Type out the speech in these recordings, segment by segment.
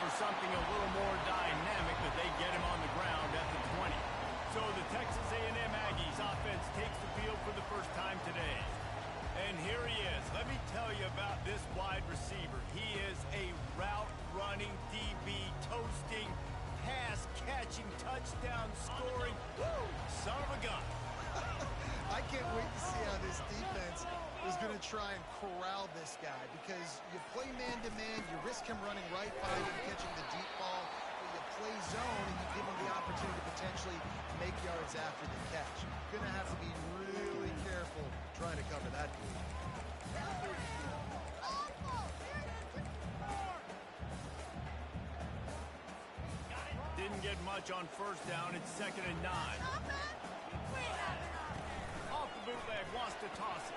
for something a little more dynamic, but they get him on the ground at the 20. So the Texas A&M Aggies offense takes the field for the first time today. And here he is. Let me tell you about this wide receiver. He is a route-running DB, toasting, pass-catching, touchdown-scoring, son of a gun. I can't wait to see how this defense is going to try and corral this guy, because you play man-to-man, you risk him running right by you, catching the deep ball, or you play zone and you give him the opportunity to potentially make yards after the catch. You're going to have to be really careful trying to cover that dude. Didn't get much on first down. It's 2nd and 9. Off the bootleg, wants to toss it.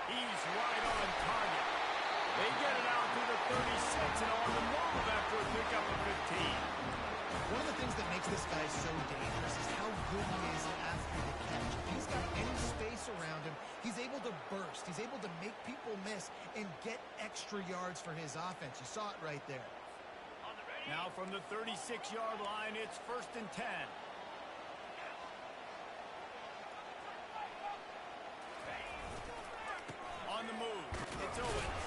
He's right on target. They get it out to the 36 and on the move after a pickup of 15. One of the things that makes this guy so dangerous is how good he is after the catch. If he's got any space around him, he's able to burst. He's able to make people miss and get extra yards for his offense. You saw it right there. Now from the 36-yard line, it's 1st and 10. On the move, it's Owens.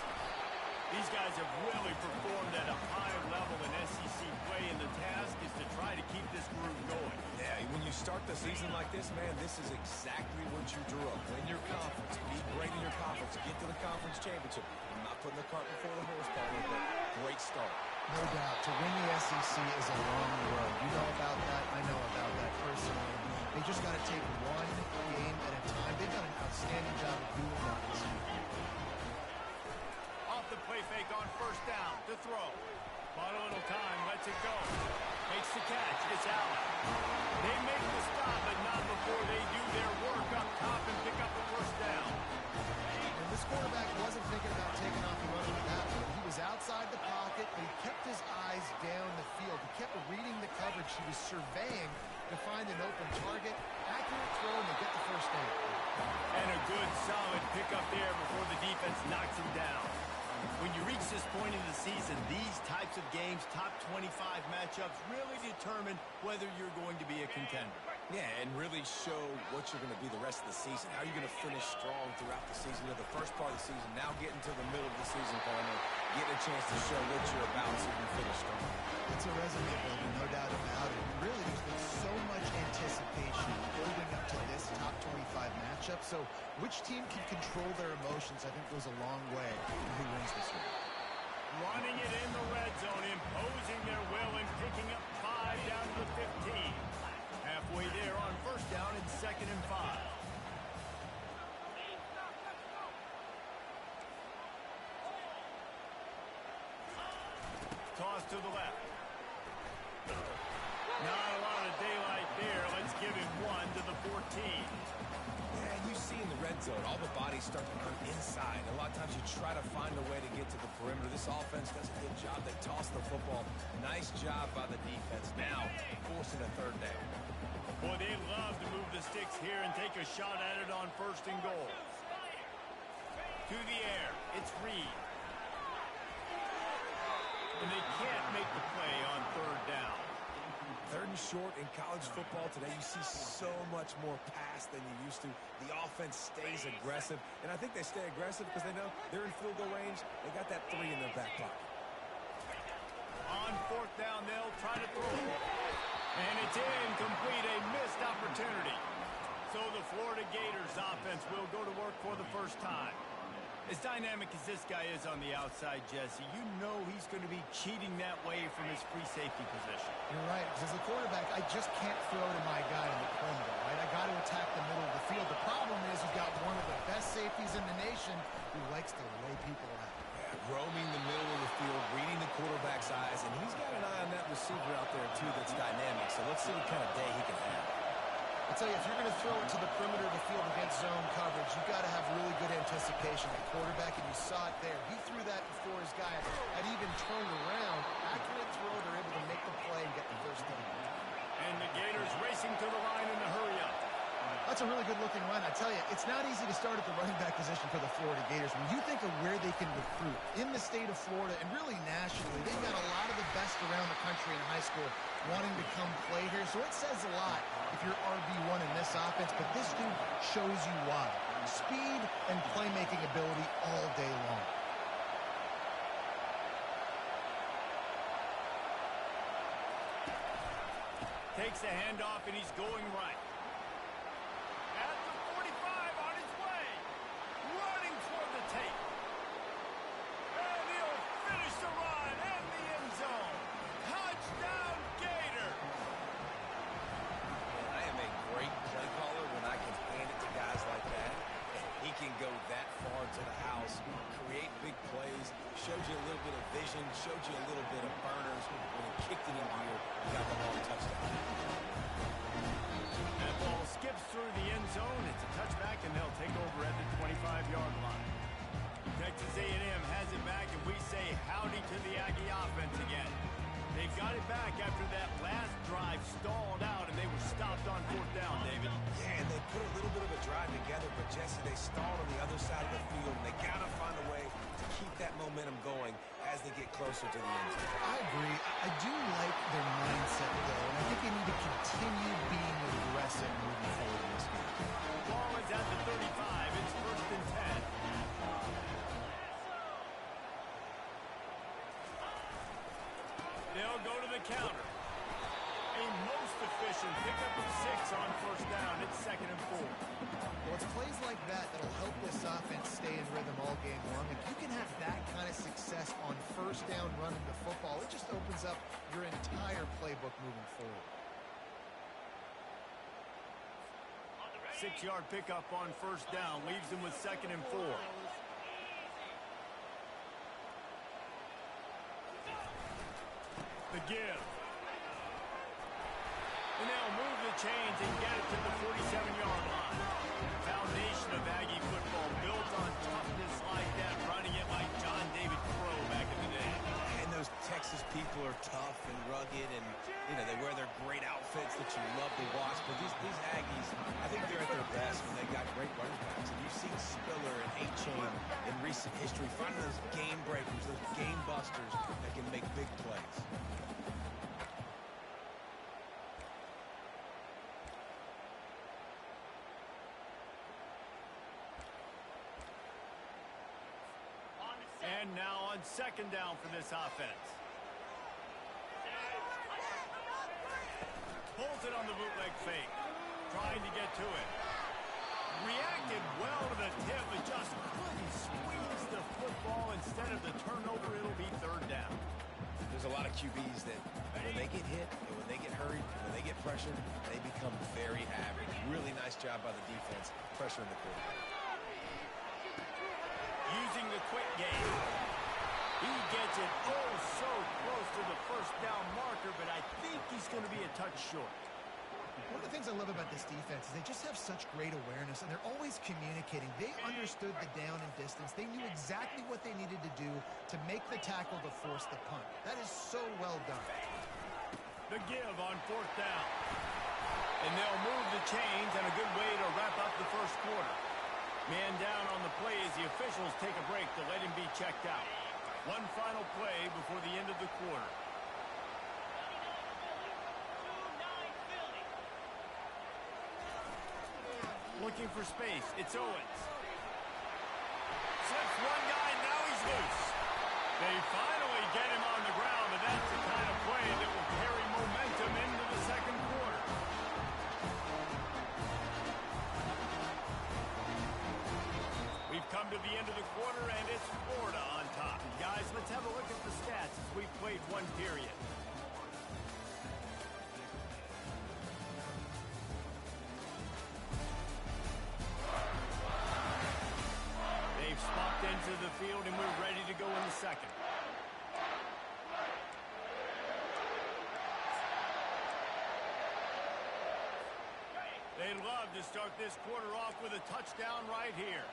These guys have really performed at a high level in SEC play, and the task is to try to keep this group going. Yeah, when you start the season like this, man, this is exactly what you drew up. Win your conference, be great in your conference, get to the conference championship. I'm not putting the cart before the horse, Paulie, but great start. No doubt. To win the SEC is a long road. You know about that. I know about that personally. They just got to take one game at a time. They've done an outstanding job of doing that this year. Off the play fake on 1st down to throw. Bought a little time, lets it go. Makes the catch. It's Allen. They make the stop, but not before they do their work up top and pick up the 1st down. And this quarterback wasn't thinking about taking off and running with that one. He was outside the pocket, but he kept his eyes down the field. He kept reading the coverage. He was surveying to find an open target. Accurate throw, and they get the 1st down. And a good, solid pickup there before the defense knocks him down. When you reach this point in the season, these types of games, top 25 matchups, really determine whether you're going to be a contender. Yeah, and really show what you're going to be the rest of the season. How are you going to finish strong throughout the season? You know, the first part of the season, now getting to the middle of the season, Palmer, getting a chance to show what you're about so you can finish strong. It's a resume builder, no doubt about it. Really, there's been so much anticipation building up to this top 25 matchup. So which team can control their emotions, I think, goes a long way in who wins this year. Running it in the red zone, imposing their will and picking up 5 down to the 15. Halfway there on 1st down and 2nd and 5. Toss to the left. Not a lot of daylight there. Let's give him 1 to the 14. Yeah, you see in the red zone, all the bodies start to come inside. A lot of times you try to find a way to get to the perimeter. This offense does a good job. They toss the football. Nice job by the defense. Now, forcing a 3rd down. Boy, they love to move the sticks here and take a shot at it on 1st and goal. To the air, it's Reed. And they can't make the play on 3rd down. 3rd and short in college football today. You see so much more pass than you used to. The offense stays aggressive, and I think they stay aggressive because they know they're in field goal range. They got that 3 in their back pocket. On 4th down, they'll try to throw it. And it's incomplete, a missed opportunity. So the Florida Gators offense will go to work for the 1st time. As dynamic as this guy is on the outside, Jesse, you know he's going to be cheating that way from his free safety position. You're right, because as a quarterback, I just can't throw to my guy in the perimeter, right? I got to attack the middle of the field. The problem is you've got one of the best safeties in the nation who likes to lay people out. Yeah, roaming the middle of the field, reading the quarterback's eyes, and he's got an eye on that receiver out there, too, that's dynamic. So let's see what kind of day he can have. I'll tell you, if you're going to throw it to the perimeter of the field against zone coverage, you've got to have really good anticipation at quarterback, and you saw it there. He threw that before his guy had even turned around. Accurate throw, they're able to make the play and get the 1st down. And the Gators racing to the line in the hurry up. I'll That's a really good-looking run. I tell you, it's not easy to start at the running back position for the Florida Gators. When you think of where they can recruit in the state of Florida and really nationally, they've got a lot of the best around the country in high school wanting to come play here. So it says a lot if you're RB1 in this offense, but this dude shows you why. Speed and playmaking ability all day long. Takes the handoff, and he's going right. At the 45, on his way. Running toward the tape. And he'll finish the run in the end zone. Touchdown, Gator. Man, I am a great play caller when I can hand it to guys like that. He can go that far to the house, create big plays, showed you a little bit of vision, showed you a little bit of burners. When he kicked it in gear, he got the long touchdown. That ball skips through the end zone. It's a touchback, and they'll take over at the 25-yard line. Texas A&M has it back, and we say howdy to the Aggie offense again. They've got it back after that last drive stalled out, and they were stopped on fourth down, David. Yeah, and they put a little bit of a drive together, but Jesse, they stalled on the other side of the field, and they got to find a way to keep that momentum going as they get closer to the end zone. I agree. I do like their mindset, though, and I think they need to continue being aggressive moving forward in this game. Ball is at the 35. It's 1st and 10. They'll go to the counter. A most efficient pickup of 6 on 1st down. It's 2nd and 4. Well, it's plays like that that'll help this offense stay in rhythm all game long. If you can have that kind of success on 1st down running the football, it just opens up your entire playbook moving forward. 6-yard pickup on 1st down. Leaves them with 2nd and 4. The give. And they'll move the chains and get it to the 47-yard line. Foundation of Aggie football built on toughness like that, running it like John David Crow back in the day. And those Texas people are tough and rugged, and they wear their great outfits that you love to watch. But these Aggies, I think they're at their best when they've got great running backs. And you've seen Spiller and A-Chain in recent history finding those game breakers, those game busters that can make big plays. And now on 2nd down for this offense. Pulls it on the bootleg fake. Trying to get to it. Reacted well to the tip, but just couldn't squeeze the football. Instead of the turnover, it'll be 3rd down. There's a lot of QBs that when they get hit and when they get hurried, when they get pressured, they become very average. Really nice job by the defense, pressuring the quarterback. Using the quick game. He gets it oh so close to the 1st down marker, but I think he's going to be a touch short. One of the things I love about this defense is they just have such great awareness, and they're always communicating. They understood the down and distance. They knew exactly what they needed to do to make the tackle to force the punt. That is so well done. The give on 4th down. And they'll move the chains, and a good way to wrap up the 1st quarter. Man down on the play as the officials take a break to let him be checked out. One final play before the end of the quarter. Looking for space. It's Owens. Slips one guy, now he's loose. They finally get him on the ground, and that's the kind of play that will carry momentum into the 2nd quarter. We've come to the end of the quarter, and it's Florida on top. Guys, let's have a look at the stats as we've played one period. They've swapped into the field, and we're ready to go in the 2nd. They'd love to start this quarter off with a touchdown right here.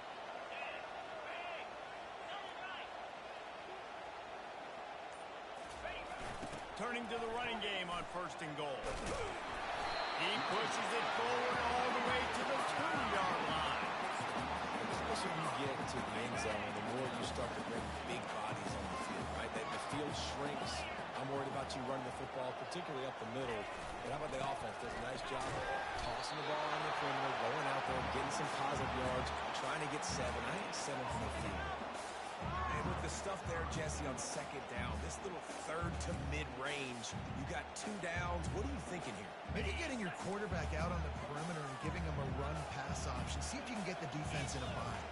Turning to the running game on 1st and goal. He pushes it forward all the way to the 2-yard line. The closer you get to the end zone, the more you start to bring big bodies on the field, right? The field shrinks. I'm worried about you running the football, particularly up the middle. But how about the offense? Does a nice job tossing the ball on the perimeter, going out there, getting some positive yards, trying to get 7. I think 7 from the field. And with the stuff there, Jesse, on second down, this little third to mid-range, you got 2 downs. What are you thinking here? Maybe getting your quarterback out on the perimeter and giving him a run-pass option. See if you can get the defense in a bind.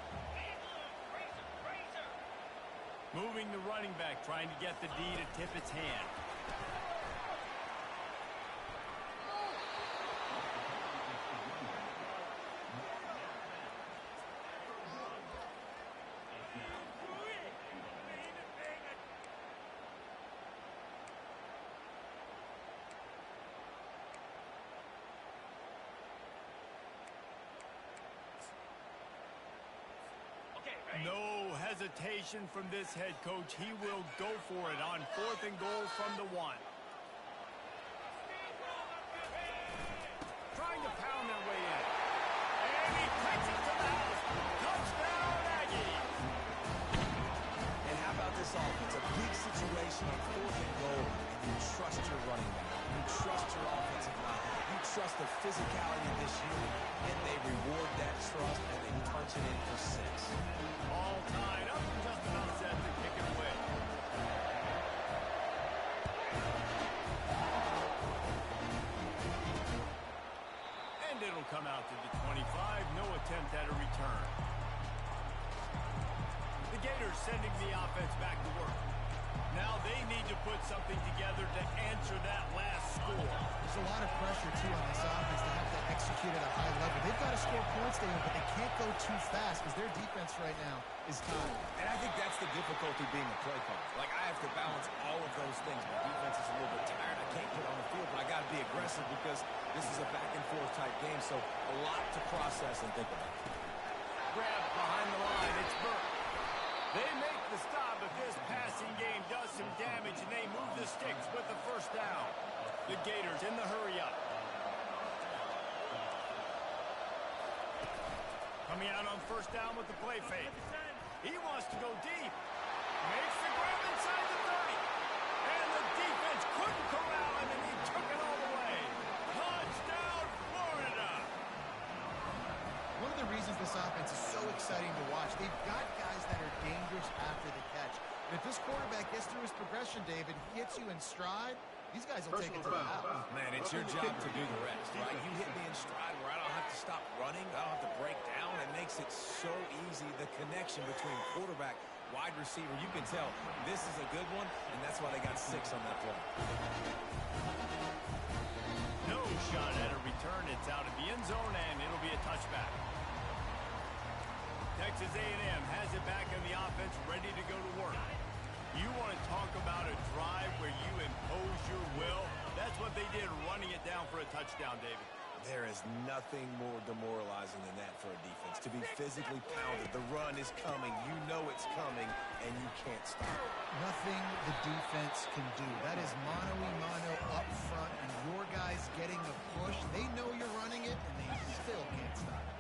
Moving the running back, trying to get the D to tip its hand. No hesitation from this head coach. He will go for it on 4th and goal from the 1. Trying to pound their way in. And he takes it to the house. Touchdown, Aggie. And how about this offense? A big situation on 4th and goal, and you trust your running back. You trust your offensive line. You trust the physicality of this unit, and they reward that trust, and they punch it in for 6. All tied up and just about set to kick it away. And it'll come out to the 25. No attempt at a return. The Gators sending the offense back to work. Now they need to put something together to answer that last score. There's a lot of pressure, too, on this offense to have to execute at a high level. They've got to score points, David, but they can't go too fast because their defense right now is tied. And I think that's the difficulty being a play caller. Like, I have to balance all of those things. My defense is a little bit tired. I can't get on the field, but I got to be aggressive because this is a back-and-forth type game, so a lot to process and think about. Grab behind the line. It's Burke. They make the stop, but this passing game does some damage, and they move the sticks with the first down. The Gators in the hurry-up. Coming out on first down with the play fake. He wants to go deep. Makes the grab inside the 30. And the defense couldn't corral him, and he took it all the way. Touchdown, Florida! One of the reasons this offense is so exciting to watch, they've got guys that are dangerous after the catch. And if this quarterback gets through his progression, David, hits you in stride, these guys will take it to the house. Man, it's your job to do the rest, right? You hit me in stride where I don't have to stop running. I don't have to break down. It makes it so easy, the connection between quarterback, wide receiver. You can tell this is a good one, and that's why they got 6 on that play. No shot at a return. It's out of the end zone, and it'll be a touchback. Texas A&M has it back in the offense, ready to go to work. You want to talk about a drive where you impose your will? That's what they did, running it down for a touchdown, David. There is nothing more demoralizing than that for a defense. To be physically pounded, the run is coming, you know it's coming, and you can't stop it. Nothing the defense can do. That is mano-a-mano up front, and your guys getting the push. They know you're running it, and they still can't stop it.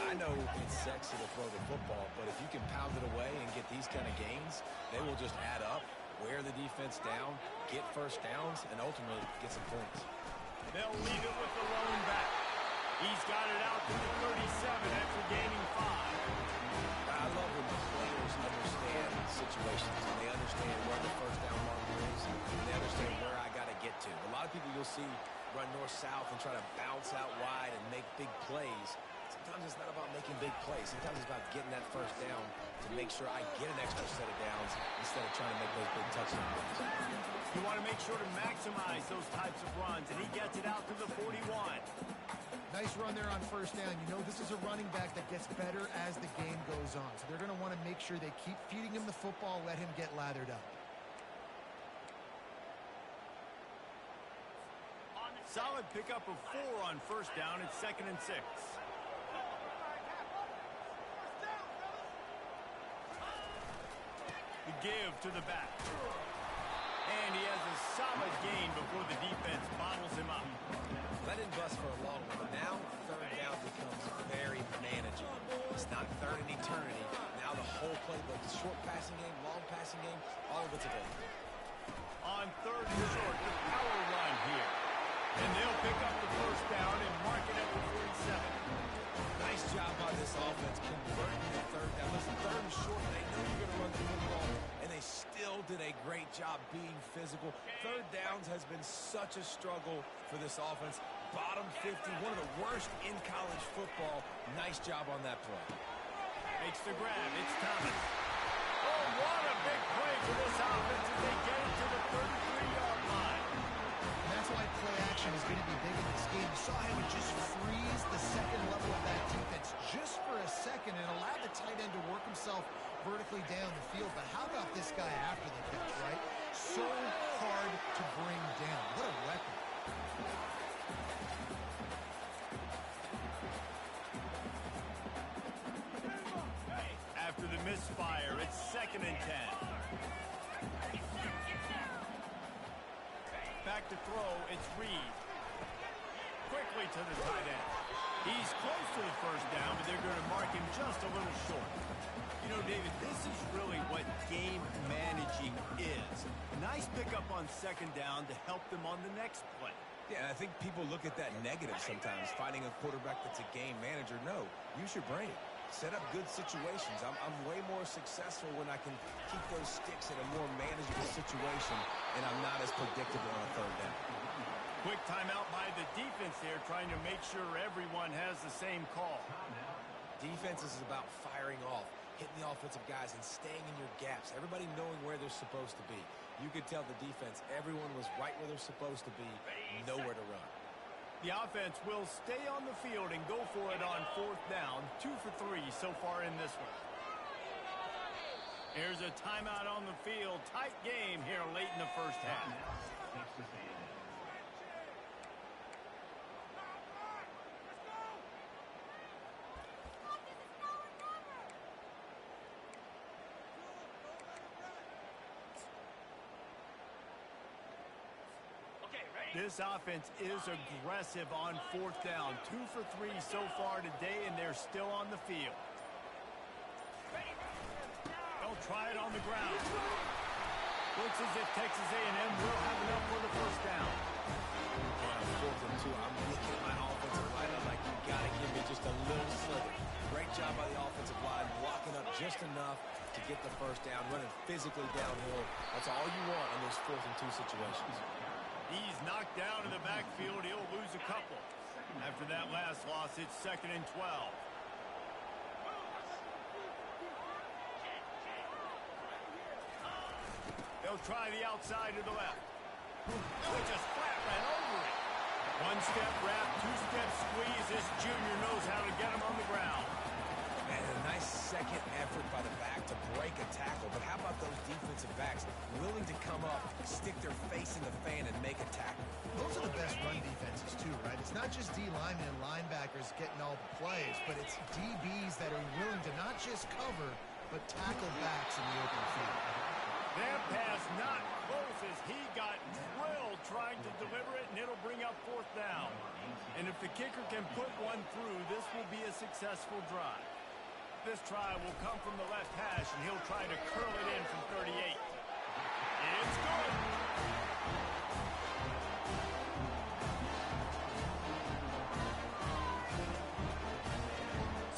I know it's sexy to throw the football, but if you can pound it away and get these kind of gains, they will just add up, wear the defense down, get first downs, and ultimately get some points. They'll leave it with the lone back. He's got it out to the 37 after gaining 5. I love when the players understand situations and they understand where the first down marker is and they understand where I got to get to. A lot of people you'll see run north-south and try to bounce out wide and make big plays. Sometimes it's not about making big plays. Sometimes it's about getting that first down to make sure I get an extra set of downs instead of trying to make those big touchdown runs. You want to make sure to maximize those types of runs, and he gets it out to the 41. Nice run there on first down. You know this is a running back that gets better as the game goes on. So they're going to want to make sure they keep feeding him the football, let him get lathered up. Solid pickup of 4 on first down. It's 2nd and 6. The give to the back. And he has a solid gain before the defense bottles him up. That didn't bust for a long one, but now 3rd down playbook. Short passing game, long passing game, all of it's available. On 3rd and short, the power run here. And they'll pick up the first down and mark it at the 47. Nice job by this offense converting the 3rd down. Listen, 3rd and short, they know you're going to run the football, and they still did a great job being physical. 3rd downs has been such a struggle for this offense. Bottom 50, one of the worst in college football. Nice job on that play. Makes the grab. It's Thomas. Oh, what a big play for this offense as they get it to the 33-yard line. And that's why play action is going to be big in this game. You saw him just freeze the second level of that defense just for a second and allow the tight end to work himself vertically down the field. But how about this guy after the catch, right? So hard to bring down. What a weapon. After the misfire, it's 2nd and 10. Back to throw, it's Reed. Quickly to the tight end. He's close to the first down, but they're going to mark him just a little short. You know, David, this is really what game managing is. Nice pickup on 2nd down to help them on the next play. Yeah, I think people look at that negative sometimes, finding a quarterback that's a game manager. No, use your brain. Set up good situations. I'm way more successful when I can keep those sticks in a more manageable situation, and I'm not as predictable on a 3rd down. Quick timeout by the defense there, trying to make sure everyone has the same call. Defense is about firing off, hitting the offensive guys, and staying in your gaps. Everybody knowing where they're supposed to be. You could tell the defense, everyone was right where they're supposed to be, nowhere to run. The offense will stay on the field and go for it on 4th down. 2 for 3 so far in this one. Here's a timeout on the field. Tight game here late in the first half. Texas A&M. This offense is aggressive on 4th down. 2 for 3 so far today, and they're still on the field. They'll try it on the ground. Looks as if Texas A&M will have enough for the first down. On 4th and 2, I'm looking at my offensive line. I'm like, you got to give me just a little slither. Great job by the offensive line, blocking up just enough to get the first down, running physically downhill. That's all you want in those 4th and 2 situations. He's knocked down in the backfield. He'll lose a couple. After that last loss, it's 2nd and 12. They'll try the outside to the left. They just flat ran over it. 1-step wrap, 2-step squeeze. This junior knows how to get him on the ground. And a nice second effort by the back to break a tackle. But how about those defensive backs willing to come up, stick their face in the fan, and make a tackle? Those are the best run defenses, too, right? It's not just D linemen and linebackers getting all the plays, but it's DBs that are willing to not just cover, but tackle backs in the open field. That pass not close as he got drilled trying to deliver it, and it'll bring up 4th down. And if the kicker can put one through, this will be a successful drive. This try will come from the left hash, and he'll try to curl it in from 38. It's good.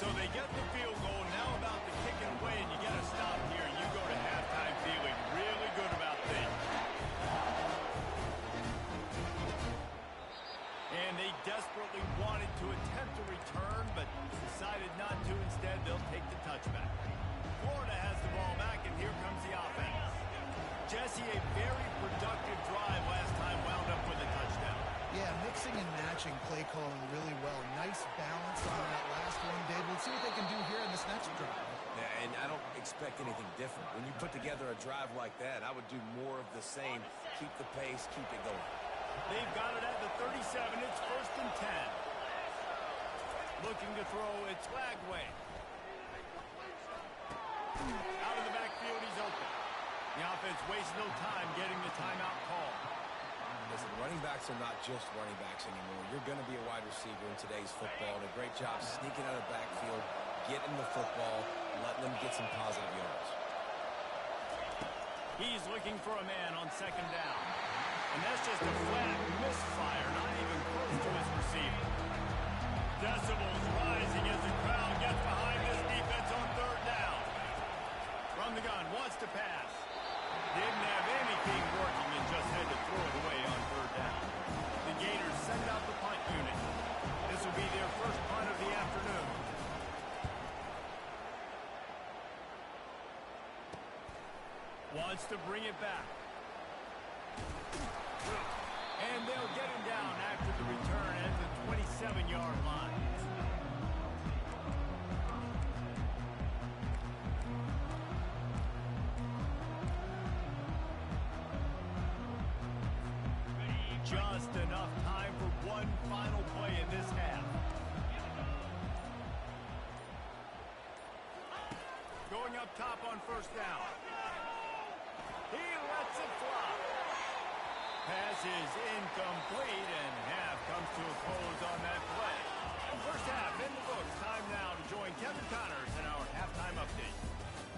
So they get the field goal. Now about to kick it away, and you got to stop here. You go to halftime feeling really good about things. And they desperately wanted to attempt a return, but decided not to. Instead, they'll take the touchback. Florida has the ball back, and here comes the offense. Jesse, a very productive drive last time, wound up with a touchdown. Yeah, mixing and matching play calling really well. Nice balance on that last one, Dave. Let's see what they can do here in this next drive. Yeah, and I don't expect anything different. When you put together a drive like that, I would do more of the same. Keep the pace, keep it going. They've got it at the 37. It's 1st and 10. Looking to throw, it's Lagway. Out of the backfield, he's open. The offense wastes no time getting the timeout call. Listen, running backs are not just running backs anymore. You're going to be a wide receiver in today's football. And a great job sneaking out of the backfield, getting the football, letting them get some positive yards. He's looking for a man on second down. And that's just a flat misfire, not even close to his receiver. Decibels rising as the crowd gets behind this defense on third down. From the gun, wants to pass. Didn't have anything working and just had to throw it away on third down. The Gators send out the punt unit. This will be their first punt of the afternoon. Wants to bring it back. And they'll get him down after the return at the 27-yard line. Just enough time for one final play in this half. Going up top on first down. He lets it fly. Pass is incomplete, and half comes to a close on that play. First half in the books. Time now to join Kevin Connors in our halftime update.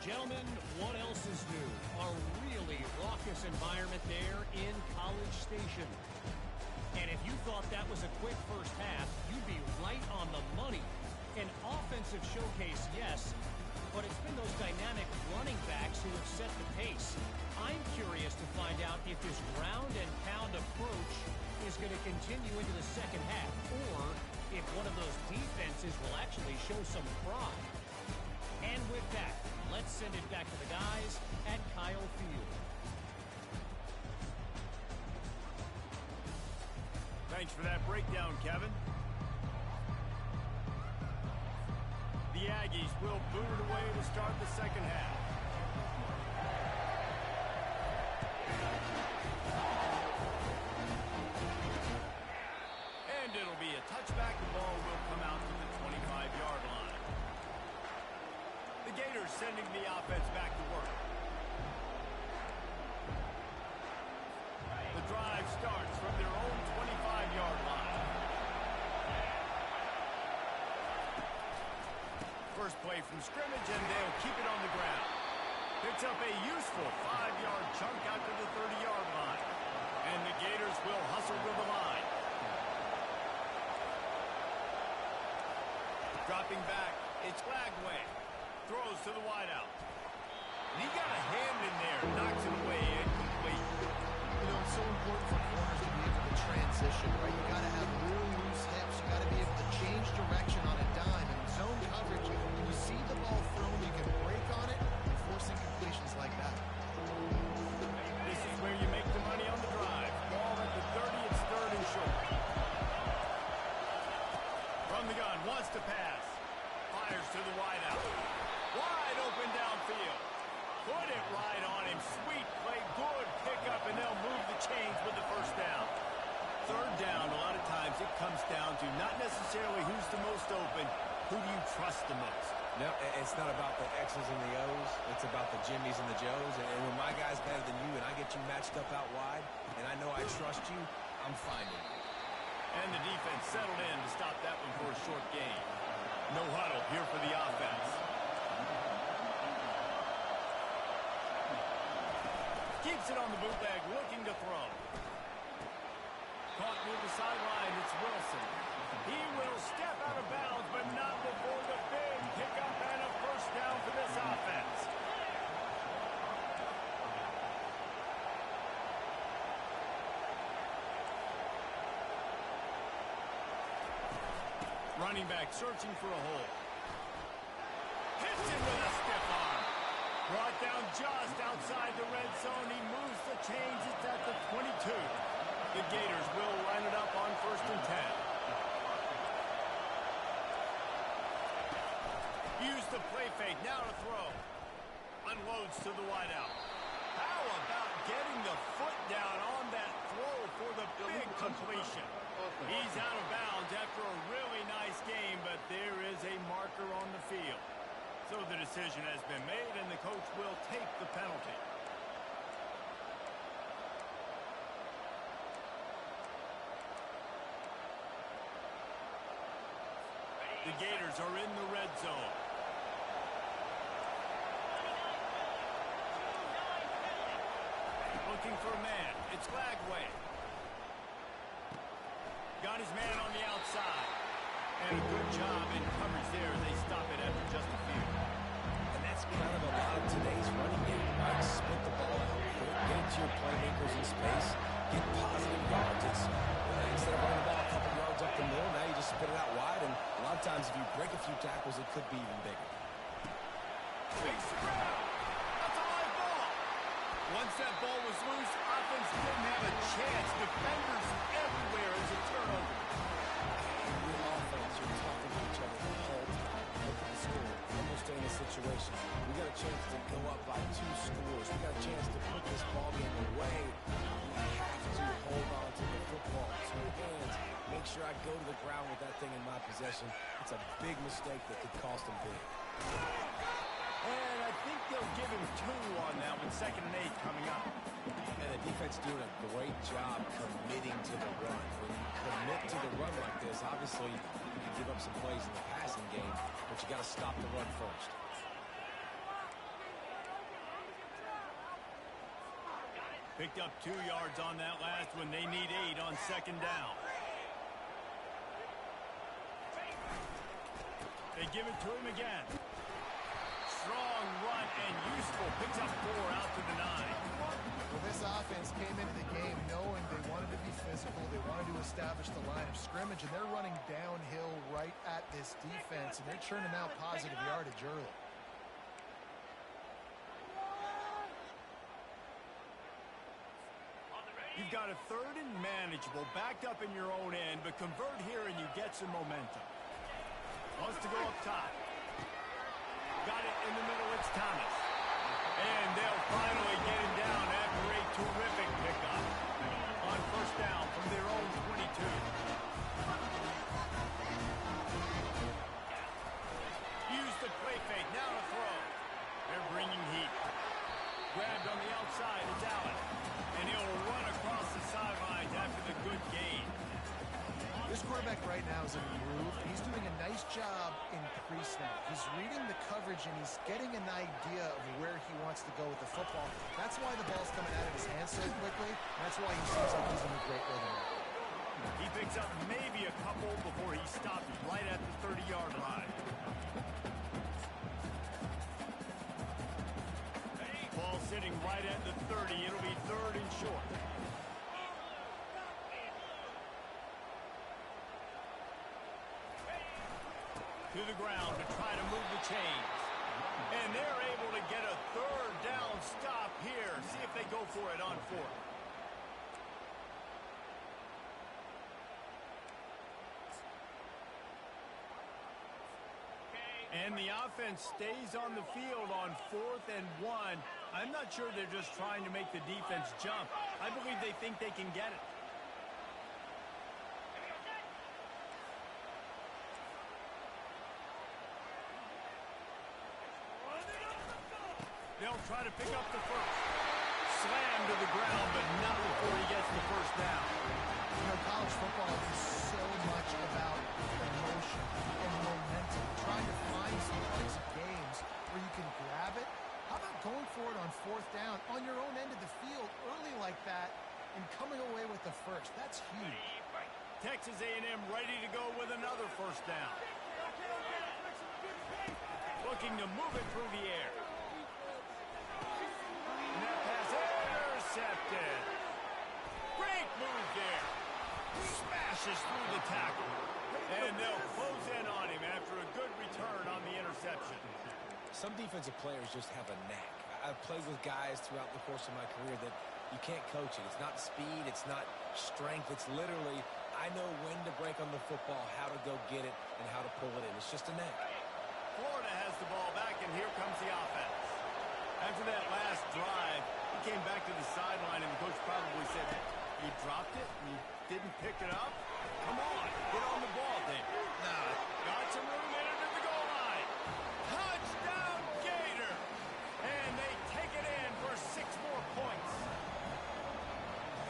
Gentlemen, what else is new? A really raucous environment there in College Station. And if you thought that was a quick first half, you'd be right on the money. An offensive showcase, yes, but it's been those dynamic running backs who have set the pace. I'm curious to find out if this ground and pound approach is going to continue into the second half, or if one of those defenses will actually show some pride. And with that, let's send it back to the guys at Kyle Field. Thanks for that breakdown, Kevin. The Aggies will boot it away to start the second half. And it'll be a touchback. The ball will come out to the 25-yard line. The Gators sending the offense back to work. The drive starts from their own 25-yard line. First play from scrimmage, and they'll keep it on the ground. Picks up a useful 5-yard chunk out to the 30-yard line. And the Gators will hustle to the line. Dropping back, it's Lagway. Throws to the wideout. And he got a hand in there, knocks it away incomplete. You know, it's so important for corners to be able to transition, right? You got to have real loose hips. You got to be able to change direction on a dime. And zone coverage, when you see the ball thrown, you can break on it and force incompletions like that. This is where you make the money on the drive. Ball at the 30, it's third and short. From the gun, wants to pass. Fires to the wideout. Wide open downfield. Put it right on him. Sweet play, good pickup, and they'll move the chains with the first down. Third down, a lot of times it comes down to not necessarily who's the most open, who do you trust the most? No, it's not about the X's and the O's. It's about the Jimmies and the Joes. And when my guy's better than you and I get you matched up out wide, and I know I trust you, I'm finding you. And the defense settled in to stop that one for a short gain. No huddle here for the offense. Keeps it on the bootleg, looking to throw. Caught near the sideline, it's Wilson. He will step out of bounds, but not before the big pickup and a first down for this offense. Running back searching for a hole. Hits him with a stiff arm. Brought down just outside the red zone. He moves the chains. It's at the 22. The Gators will line it up on 1st and 10. Use the play fake. Now to throw. Unloads to the wideout. How about getting the foot down on that throw for the big completion? He's out of bounds after a really nice game, but there is a marker on the field. So the decision has been made, and the coach will take the penalty. The Gators are in the red zone. looking for a man. It's Lagway. Got his man on the outside. And a good job in coverage there. They stop it after just a few. And that's kind of a lot of today's running game, right? Split the ball out quick, get it to your playmakers in space, get positive yards. It's, instead of running the ball a couple yards up the middle, now you just spit it out wide. And a lot of times if you break a few tackles, it could be even bigger. Big spread. That's a live ball. Once that ball was loose, offense didn't have a chance. Defenders everywhere as a turnover. Your offense, you're talking to each other the whole time. Look at the score. Almost in a situation. We got a chance to go up by 2 scores. We got a chance to put this ball game away. We have to hold on to the football. 2 hands. Make sure I go to the ground with that thing in my possession. It's a big mistake that could cost them big. And I think they'll give him 2 on that one. 2nd and 8 coming up. And the defense doing a great job committing to the run. When you commit to the run like this, obviously you can give up some plays in the passing game, but you got to stop the run first. Picked up 2 yards on that last one. They need 8 on 2nd down. They give it to him again. Strong run and useful. Picks up 4 out to the 9. Well, this offense came into the game knowing they wanted to be physical. They wanted to establish the line of scrimmage, and they're running downhill right at this defense, and they're churning out positive yardage early. You've got a 3rd and manageable, backed up in your own end, but convert here and you get some momentum. Wants to go up top. Got it in the middle, it's Thomas. And they'll finally get him down after a terrific pickup. On 1st down from their own 22. Use the play fake, now to throw. They're bringing heat. Grabbed on the outside, it's Allen. And he'll run across the sidelines after the good gain. This quarterback right now is in a groove. He's doing a nice job in pre-snap. He's reading the coverage, and he's getting an idea of where he wants to go with the football. That's why the ball's coming out of his hands so quickly. That's why he seems like he's in a great rhythm. He picks up maybe a couple before he stops right at the 30-yard line. Ball sitting right at the 30. It'll be 3rd and short. To the ground to try to move the chains. And they're able to get a 3rd down stop here. See if they go for it on 4th. And the offense stays on the field on 4th and 1. I'm not sure they're just trying to make the defense jump. I believe they think they can get it. They'll try to pick up the 1st. Slam to the ground, but not before he gets the 1st down. You know, college football is so much about emotion and momentum. Trying to find some parts of games where you can grab it. How about going for it on 4th down on your own end of the field early like that and coming away with the 1st? That's huge. Texas A&M ready to go with another 1st down. Looking to move it through the air. And that pass intercepted. Great move there. Smashes through the tackle. And they'll close in on him after a good return on the interception. Some defensive players just have a knack. I've played with guys throughout the course of my career that you can't coach it. It's not speed, it's not strength. It's literally, I know when to break on the football, how to go get it, and how to pull it in. It's just a knack. Florida has the ball back, and here comes the offense. After that last drive, he came back to the sideline, and the coach probably said, you dropped it? You didn't pick it up? Come on, get on the ball, David. Got some room in it at the goal line. Touchdown, Gator! And they take it in for 6 more points.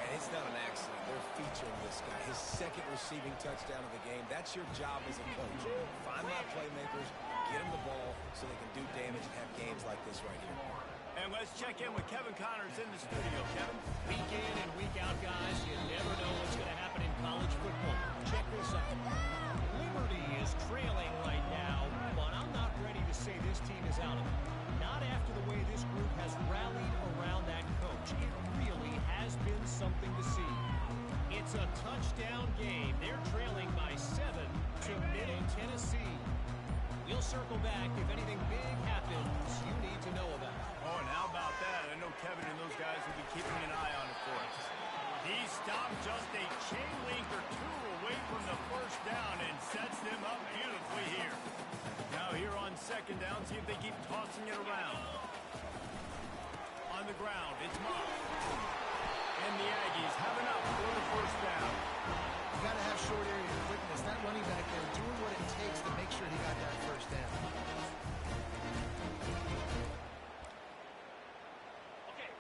And it's not an accident. They're featuring this guy. His 2nd receiving touchdown of the game. That's your job as a coach. Find my playmakers, get them the ball so they can do damage and have games like this right here. And let's check in with Kevin Connors in the studio. Kevin? Week in and week out, guys, you never know what's going to happen in college football. Check this out. Liberty is trailing right now, but I'm not ready to say this team is out of it. Not after the way this group has rallied around that coach. It really has been something to see. It's a touchdown game. They're trailing by 7 to Middle Tennessee. We'll circle back if anything big happens you need to know about. Oh, and how about that? I know Kevin and those guys will be keeping an eye on it for us. He stopped just a chain link or two away from the first down and sets them up beautifully here. Now here on second down, see if they keep tossing it around. On the ground, it's Mock. And the Aggies have enough for the first down. You got to have short area quickness. That running back there doing what it takes to make sure he got that first down.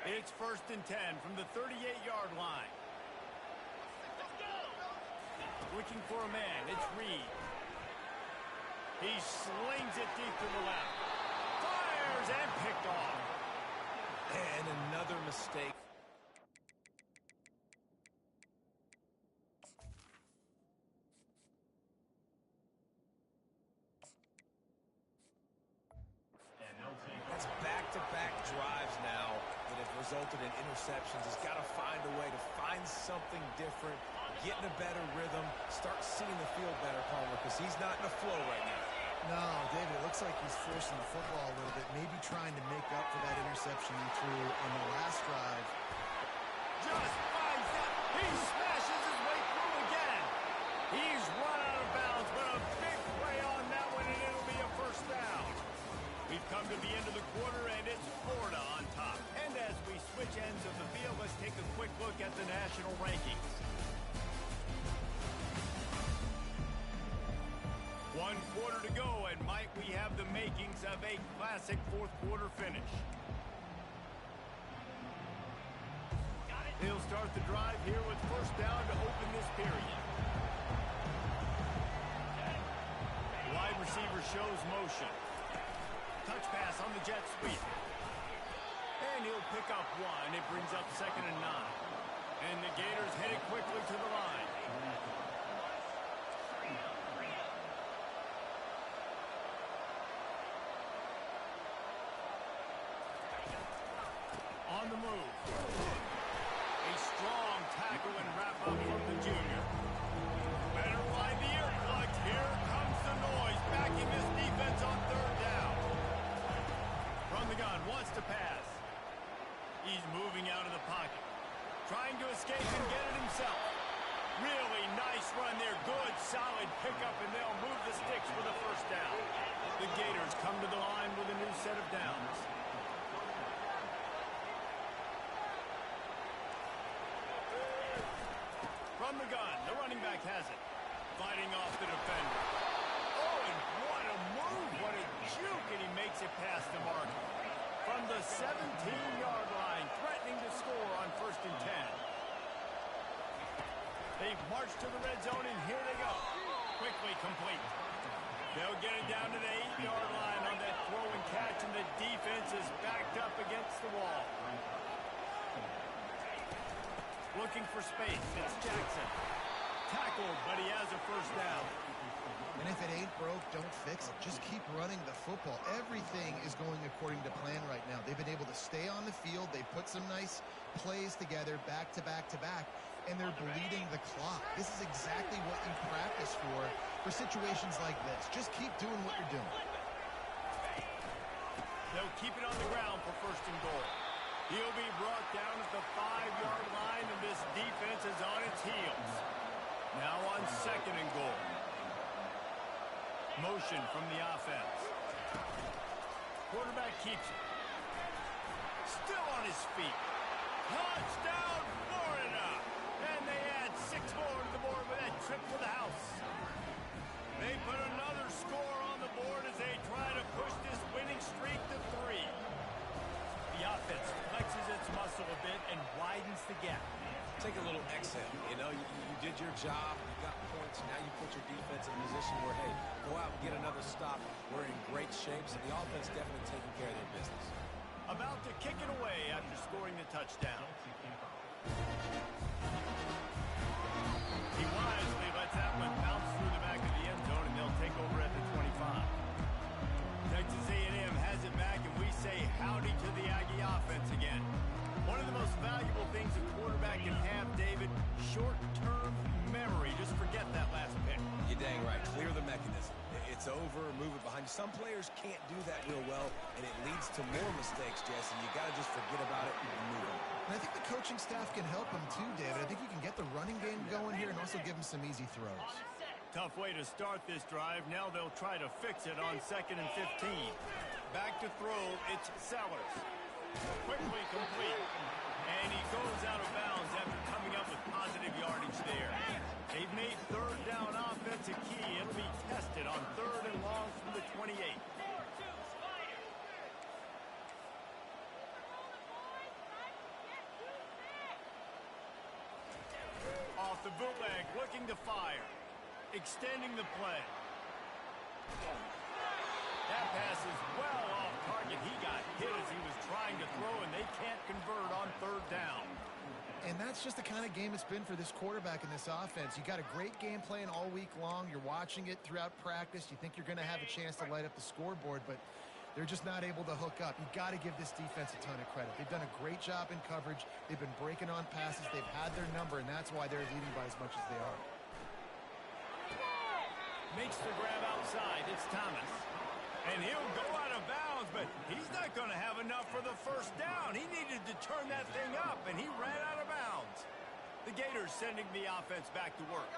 It's 1st and 10 from the 38-yard line. Looking for a man. It's Reed. He slings it deep to the left. Fires and picked off. And another mistake. That's back-to-back drives now that have resulted in interceptions. He's got to find a way to find something different, get in a better rhythm, start seeing the field better, Palmer, because he's not in a flow right now. No, David, it looks like he's forcing the football a little bit, maybe trying to make up for that interception he threw on the last drive. Just finds that. He smashes his way through again. He's run out of bounds, but a big play on that one, and it'll be a first down. We've come to the end of the quarter, and it's Florida on top. And as we switch ends of the field, let's take a quick look at the national rankings. 1 quarter to go, and Mike, we have the makings of a classic fourth quarter finish. He'll start the drive here with first down to open this period. Wide receiver shows motion. Touch pass on the jet sweep. And he'll pick up one. It brings up 2nd and 9. And the Gators headed quickly to the line. On the move. A strong tackle and wrap up from the junior. Better find the ear plugs. Here comes the noise. Backing this defense on 3rd down. From the gun, wants to pass. He's moving out of the pocket. Trying to escape and get it himself. Really nice run there. Good, solid pickup, and they'll move the sticks for the first down. The Gators come to the line with a new set of downs. From the gun, the running back has it. Fighting off the defender. Oh, and what a move, what a juke, and he makes it past the mark. From the 17-yard line, threatening to score on 1st and 10. They've marched to the red zone, and here they go. Quickly complete. They'll get it down to the 8-yard line on that throw and catch, and the defense is backed up against the wall. Looking for space. It's Jackson. Tackled, but he has a first down. And if it ain't broke, don't fix it. Just keep running the football. Everything is going according to plan right now. They've been able to stay on the field. They put some nice plays together back to back to back, and they're bleeding the clock. This is exactly what you practice for situations like this. Just keep doing what you're doing. They'll keep it on the ground for 1st and goal. He'll be brought down at the 5-yard line, and this defense is on its heels. Now on 2nd and goal. Motion from the offense. Quarterback keeps it. Still on his feet. Touchdown, Florida! And they add 6 more to the board with that trip to the house. They put another score on the board as they try to push this winning streak to 3. The offense flexes its muscle a bit and widens the gap. Take a little exhale. You know, you did your job. You got points. Now you put your defense in a position where, hey, go out and get another stop. We're in great shape, so the offense definitely taking care of their business. about to kick it away after scoring the touchdown. He wisely lets that one bounce through the back of the end zone, and they'll take over at the 25. Texas A&M has it back, and we say howdy to the Aggie offense again. One of the most valuable things a quarterback can have, David, short-term memory. Just forget that last pick. You're dang right. Clear the mechanism. It's over, move it behind you. Some players can't do that real well, and it leads to more mistakes, Jesse. You got to just forget about it and move on. And I think the coaching staff can help him too, David. I think you can get the running game going here and also give him some easy throws. Tough way to start this drive. Now they'll try to fix it on 2nd and 15. Back to throw, it's Sellers. Quickly complete. And he goes out of bounds after coming up with positive yardage there. They've made third down offense a key. It'll be tested on 3rd and long from the 28. Off the bootleg, looking to fire. Extending the play. That pass is well off target. He got hit as he was trying to throw, and they can't convert on 3rd down. And that's just the kind of game it's been for this quarterback in this offense. You got a great game plan all week long. You're watching it throughout practice. You think you're going to have a chance to light up the scoreboard, but they're just not able to hook up. You got to give this defense a ton of credit. They've done a great job in coverage. They've been breaking on passes. They've had their number, and that's why they're leading by as much as they are. Makes the grab outside. It's Thomas. And he'll go out of bounds, but he's not going to have enough for the 1st down. He needed to turn that thing up, and he ran out of bounds. The Gators sending the offense back to work.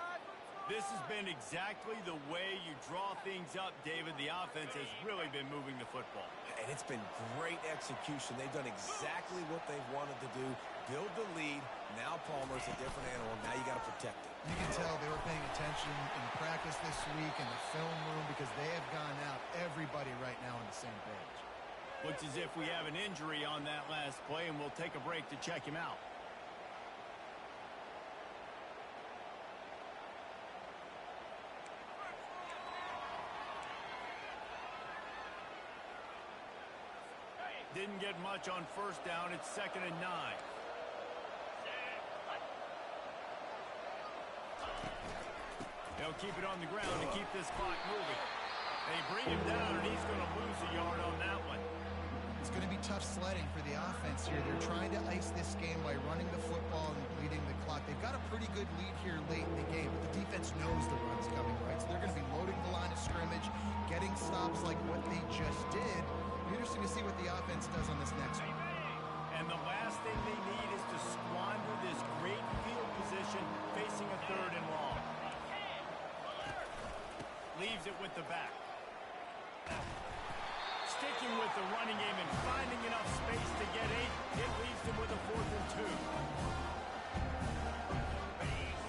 This has been exactly the way you draw things up, David. The offense has really been moving the football. And it's been great execution. They've done exactly what they've wanted to do. Build the lead. Now Palmer's a different animal. Now you got to protect it. You can tell they were paying attention in practice this week in the film room because they have gone out, everybody right now on the same page. Looks as if we have an injury on that last play, and we'll take a break to check him out. Didn't get much on 1st down. It's 2nd and 9. They'll keep it on the ground to keep this clock moving. They bring him down, and he's going to lose a yard on that one. It's going to be tough sledding for the offense here. They're trying to ice this game by running the football and bleeding the clock. They've got a pretty good lead here late in the game, but the defense knows the run's coming, right? So they're going to be loading the line of scrimmage, getting stops like what they just did. It'll be interesting to see what the offense does on this next one. And the last thing they need is to squander this great field position facing a 3rd and long. Leaves it with the back. Sticking with the running game and finding enough space to get 8. It leaves them with a 4th and 2.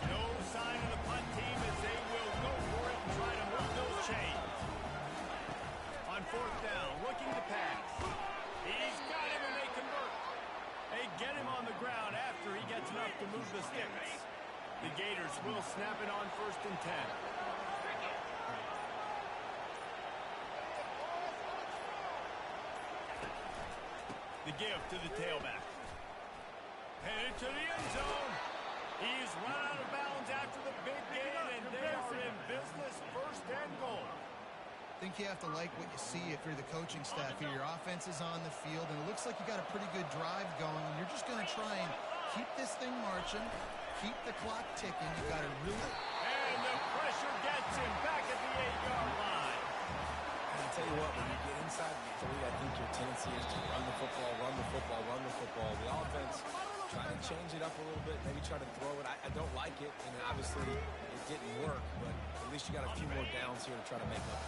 No sign of the punt team as they will go for it and try to move those chains. On 4th down, looking to pass. He's got him and they convert. They get him on the ground after he gets enough to move the sticks. The Gators will snap it on 1st and 10. The give to the tailback. Headed to the end zone. He's run out of bounds after the big gain, and they are in business. 1st and goal. I think you have to like what you see if you're the coaching staff here. Your offense is on the field, and it looks like you got a pretty good drive going, and you're just going to try and keep this thing marching, keep the clock ticking. You got to really... And the pressure gets him back at the 8-yard line. And I'll tell you what, when you get inside the 3, I think your tendency is to run the football, run the football, run the football. The offense, try to change it up a little bit, maybe try to throw it. I don't like it, and obviously it didn't work, but at least you got a few more downs here to try to make up.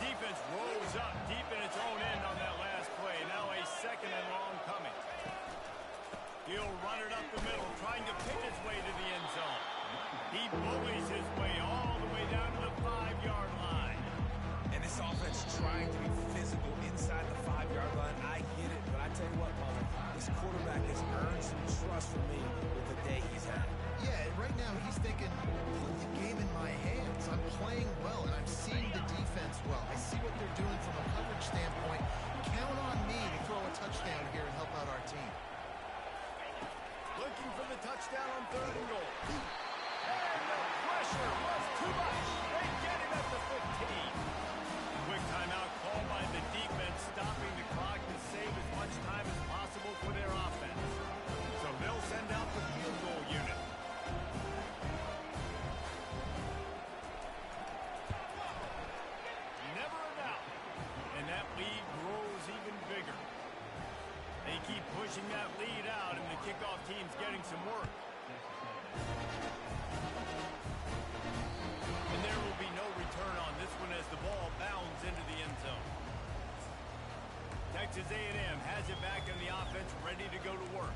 Defense rolls up deep in its own end on that last play. Now a 2nd and long coming. He'll run it up the middle, trying to pick his way to the end zone. He bullies his way all the way down to the 5-yard line. And this offense trying to be physical inside the 5-yard line. I get it, but I tell you what, Palmer, this quarterback has earned some trust from me with the day he's had. Yeah, right now he's thinking, put the game in my hands. I'm playing well, and I'm seeing the defense well. I see what they're doing from a coverage standpoint. Count on me to throw a touchdown Texas A&M has it back in the offense, ready to go to work.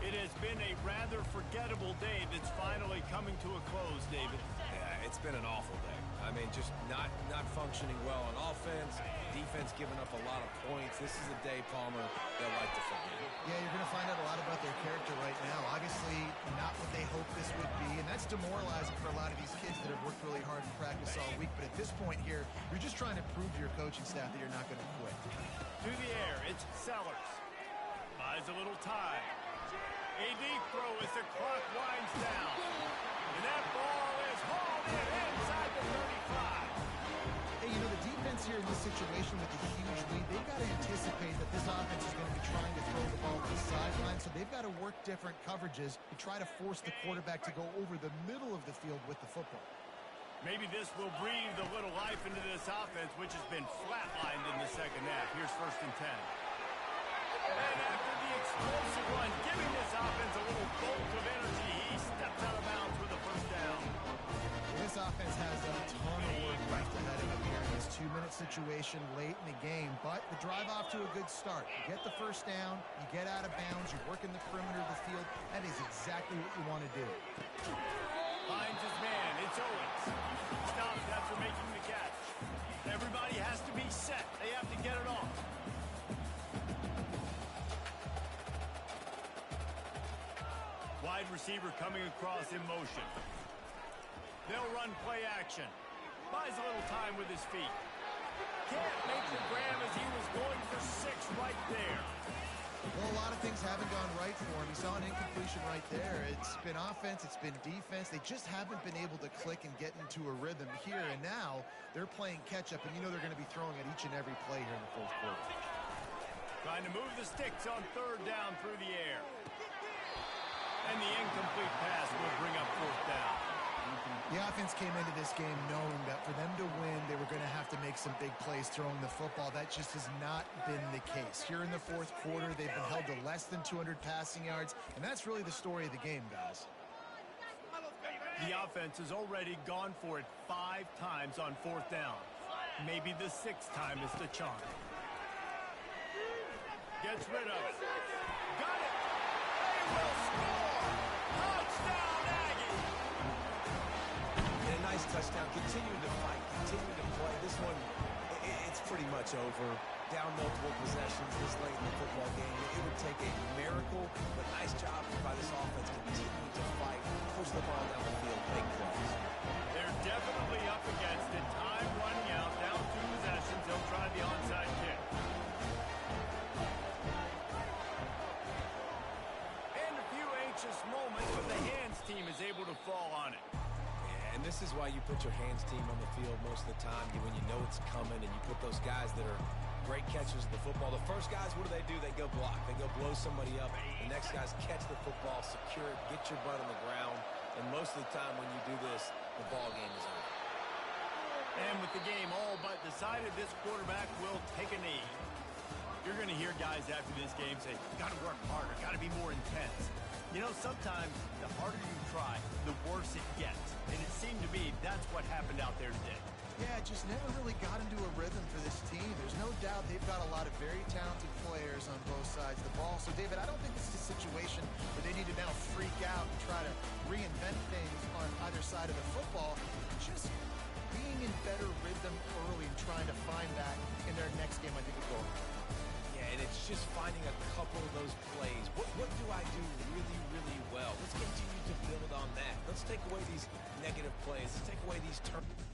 It has been a rather forgettable day that's finally coming to a close, David. Yeah, it's been an awful day. I mean, just not functioning well on offense, defense giving up a lot of points. This is a day, Palmer, they'll like to forget. Yeah, you're going to find out a lot about their character right now. Obviously, not what they hoped this would be, and that's demoralizing for a lot of these kids that have worked really hard in practice all week. But at this point here, you're just trying to prove to your coaching staff that you're not going to quit. Through the air, it's Sellers. Buys a little time. A deep throw as the clock winds down. And that ball is hauled in inside the 35. Hey, you know, the defense here in this situation with the huge lead, they've got to anticipate that this offense is going to be trying to throw the ball to the sideline, so they've got to work different coverages to try to force the quarterback to go over the middle of the field with the football. Maybe this will breathe a little life into this offense, which has been flatlined in the second half. Here's 1st and 10. And after the explosive run, giving this offense a little bolt of energy, he steps out of bounds with a 1st down. This offense has a ton of work left ahead of them here in this 2-minute situation late in the game, but the drive off to a good start. You get the 1st down, you get out of bounds, you're working the perimeter of the field. That is exactly what you want to do. Finds his man. It's Owens. Stops after making the catch. Everybody has to be set. They have to get it off. Wide receiver coming across in motion. They'll run play action. Buys a little time with his feet. Can't make the grab as he was going for 6 right there. Well, a lot of things haven't gone right for him. He saw an incompletion right there. It's been offense, it's been defense. They just haven't been able to click and get into a rhythm here. And now they're playing catch-up, and you know they're going to be throwing at each and every play here in the 4th quarter. Trying to move the sticks on 3rd down through the air. And the incomplete pass will bring up 4th down. The offense came into this game knowing that for them to win, they were going to have to make some big plays throwing the football. That just has not been the case. Here in the 4th quarter, they've been held to less than 200 passing yards, and that's really the story of the game, guys. The offense has already gone for it 5 times on 4th down. Maybe the 6th time is the charm. Gets rid of it. Got it. They will score. Touchdown, Aggie. And a nice touchdown. Continue to fight. Continue to play. This one, it's pretty much over. Down multiple possessions this late in the football game. It would take a miracle, but nice job by this offense. Continue to fight. Push the ball down the field. Make plays. They're definitely up against it. Time running out. Down 2 possessions. They'll try the onside kick. And a few anxious moments, but the hands team is able to fall on it. Yeah, and this is why you put your hands team on the field most of the time. When you know it's coming, and you put those guys that are great catchers of the football. The first guys, what do? They go block. They go blow somebody up. The next guys catch the football, secure it, get your butt on the ground. And most of the time when you do this, the ball game is over. And with the game all but decided, this quarterback will take a knee. You're going to hear guys after this game say, got to work harder, got to be more intense. You know, sometimes the harder you try, the worse it gets. And it seemed to me that's what happened out there today. Yeah, it just never really got into a rhythm for this team. There's no doubt they've got a lot of very talented players on both sides of the ball. So, David, I don't think this is a situation where they need to now freak out and try to reinvent things on either side of the football. Just being in better rhythm early and trying to find that in their next game, I think, will go. Yeah, and it's just finding a couple of those plays. What do I do really, really well? Let's continue to build on that. Let's take away these negative plays. Let's take away these turnovers.